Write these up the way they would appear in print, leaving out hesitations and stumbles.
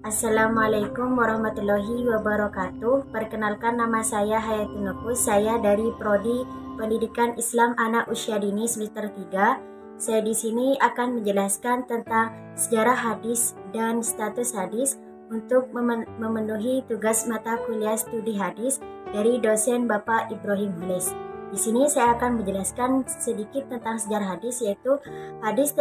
Assalamualaikum warahmatullahi wabarakatuh. Perkenalkan, nama saya Hayatun Nufus. Saya dari Prodi Pendidikan Islam Anak Usia Dini semester 3. Saya di sini akan menjelaskan tentang sejarah hadis dan status hadis untuk memenuhi tugas mata kuliah studi hadis dari dosen Bapak Ibrahim Hulis. Di sini saya akan menjelaskan sedikit tentang sejarah hadis, yaitu hadis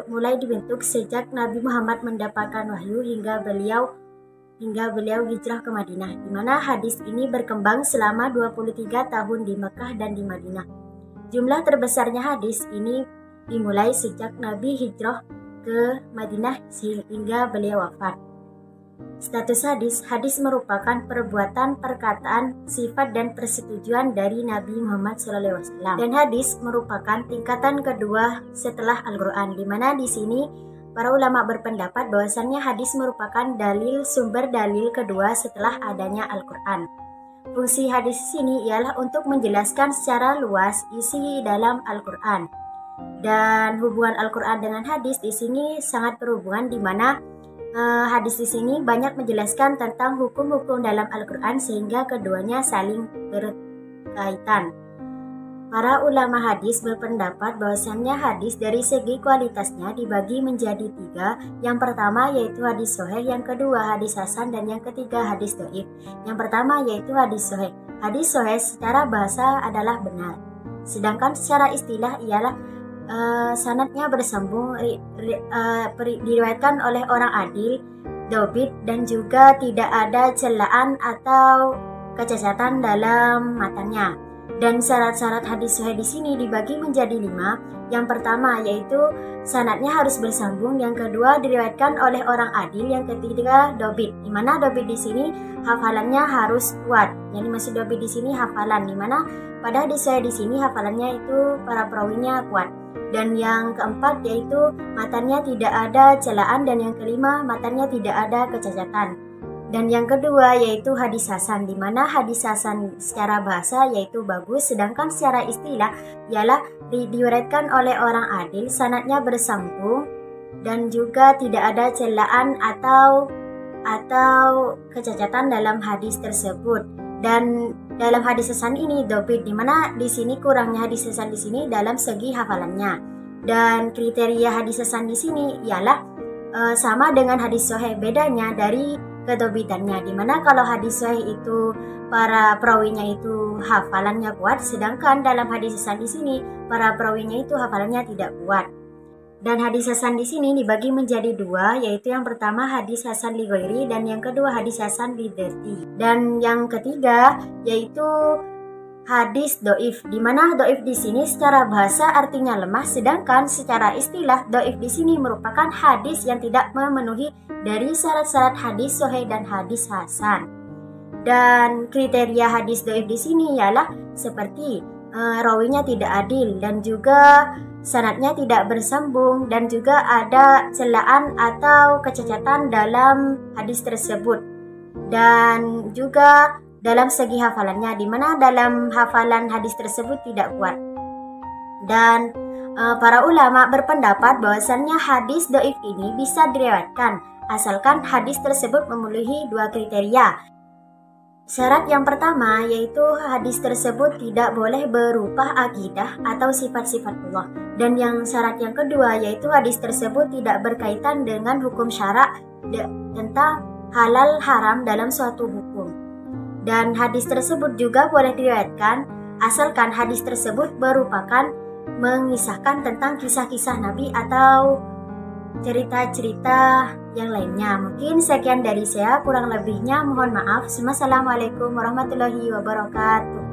mulai dibentuk sejak Nabi Muhammad mendapatkan wahyu hingga beliau hijrah ke Madinah, di mana hadis ini berkembang selama 23 tahun di Mekah dan di Madinah. Jumlah terbesarnya hadis ini dimulai sejak Nabi hijrah ke Madinah hingga beliau wafat. Status hadis merupakan perbuatan, perkataan, sifat, dan persetujuan dari Nabi Muhammad SAW. Dan hadis merupakan tingkatan kedua setelah Al-Quran, di mana di sini para ulama berpendapat bahwasannya hadis merupakan sumber dalil kedua setelah adanya Al-Quran. Fungsi hadis ini ialah untuk menjelaskan secara luas isi dalam Al-Quran. Dan hubungan Al-Quran dengan hadis di sini sangat berhubungan, di mana hadis di sini banyak menjelaskan tentang hukum-hukum dalam Al-Quran sehingga keduanya saling berkaitan. Para ulama hadis berpendapat bahwasannya hadis dari segi kualitasnya dibagi menjadi 3. Yang pertama yaitu hadis sahih, yang kedua hadis hasan, dan yang ketiga hadis dhaif. Yang pertama yaitu hadis sahih. Hadis sahih secara bahasa adalah benar, sedangkan secara istilah ialah sanadnya bersambung, diriwayatkan oleh orang adil, dobit, dan juga tidak ada celaan atau kecacatan dalam matanya. Dan syarat-syarat hadis sahih di sini dibagi menjadi 5. Yang pertama yaitu sanadnya harus bersambung, yang kedua diriwayatkan oleh orang adil, yang ketiga dobit, di mana dobit di sini hafalannya harus kuat. Jadi masih dobit di sini hafalan, di mana pada hadis sahih di sini hafalannya itu para perawinya kuat. Dan yang keempat yaitu matanya tidak ada celaan, dan yang kelima matanya tidak ada kecacatan. Dan yang kedua yaitu hadis hasan, di mana hadis hasan secara bahasa yaitu bagus, sedangkan secara istilah ialah diriwayatkan oleh orang adil, sanadnya bersambung, dan juga tidak ada celaan atau kecacatan dalam hadis tersebut. Dan dalam hadis hasan ini dobit, di mana di sini kurangnya hadis hasan di sini dalam segi hafalannya. Dan kriteria hadis hasan di sini ialah sama dengan hadis sahih, bedanya dari kedobitannya, di mana kalau hadis sahih itu para perawinya itu hafalannya kuat, sedangkan dalam hadis hasan di sini para perawinya itu hafalannya tidak kuat. Dan hadis hasan di sini dibagi menjadi 2, yaitu yang pertama hadis hasan li ghairi, dan yang kedua hadis hasan li dzati. Dan yang ketiga yaitu hadis dhaif, di mana dhaif di sini secara bahasa artinya lemah, sedangkan secara istilah dhaif di sini merupakan hadis yang tidak memenuhi dari syarat-syarat hadis sahih dan hadis hasan. Dan kriteria hadis dhaif di sini ialah seperti rawinya tidak adil, dan juga sanadnya tidak bersambung, dan juga ada celaan atau kecacatan dalam hadis tersebut. Dan juga dalam segi hafalannya, di mana dalam hafalan hadis tersebut tidak kuat. Dan para ulama berpendapat bahwasannya hadis dhaif ini bisa diriwayatkan asalkan hadis tersebut memenuhi 2 kriteria. Syarat yang pertama yaitu hadis tersebut tidak boleh berupa akidah atau sifat-sifat Allah. Dan yang syarat yang kedua yaitu hadis tersebut tidak berkaitan dengan hukum syara tentang halal haram dalam suatu hukum. Dan hadis tersebut juga boleh diriwayatkan asalkan hadis tersebut merupakan mengisahkan tentang kisah-kisah Nabi atau cerita-cerita yang lainnya. Mungkin sekian dari saya, kurang lebihnya mohon maaf. Wassalamualaikum warahmatullahi wabarakatuh.